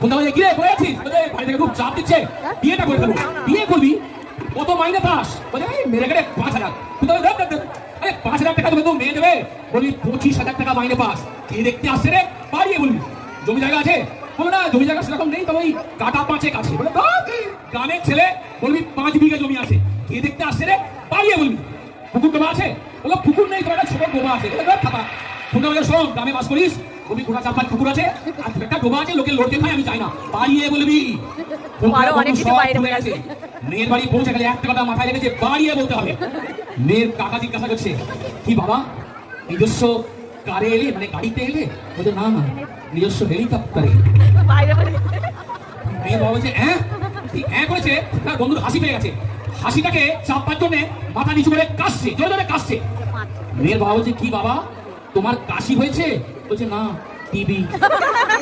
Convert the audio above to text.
Phone দাও, কি রে কোথায় আছিস? বাড়ি থেকে খুব চাপ দিচ্ছে, বিয়েটা করে ফেলবো। বিয়ে করবি? কত মাইনে পাস? বলে মেরে গেলে 5,000। আরে 5,000 টাকা তুমি তো মেয়ে দেবে, বলবি 25,000 টাকা মাইনে পাস। কে দেখতে আসছে রে? বাড়িয়ে বলবি জমি জায়গা আছে, বলে না জমি জায়গা সেরকম নেই, তবে ওই কাটা 5 কাছে। বলে গ্রামের ছেলে, বলবি 5 বিঘা জমি আছে। কে দেখতে আসছে রে? বাড়িয়ে বলবি পুকুর ডোবা আছে, বলো পুকুর নেই, তোমার ছোট ডোবা আছে। খাতা ফোন বলে শোন, গ্রামে বাস করিস, বলবি গোটা 4-5 পুকুর আছে আর একটা ডোবা আছে, লোকে লড়তে খায়, আমি চাই না। বাড়িয়ে বলবি। মেয়ের বাড়ি পৌঁছে গেলে একটা কথা মাথায় রেখেছে, বাড়িয়ে বলতে হবে। মেয়ের কাকা জিজ্ঞাসা করছে, কি বাবা নিজস্ব কারে এলে, মানে গাড়িতে এলে? বলছে না না, নিজস্ব হেলিকপ্টারে। মেয়ের বাবা বলছে হ্যাঁ করেছে, তার বন্ধুর হাসি পেয়ে গেছে। হাসিটাকে চাপার জন্য মাথা নিচু করে কাশছে, জোরে জোরে কাশছে। মেয়ের বাবা বলছে, কি বাবা তোমার কাশি হয়েছে? বলছে না, টিবি।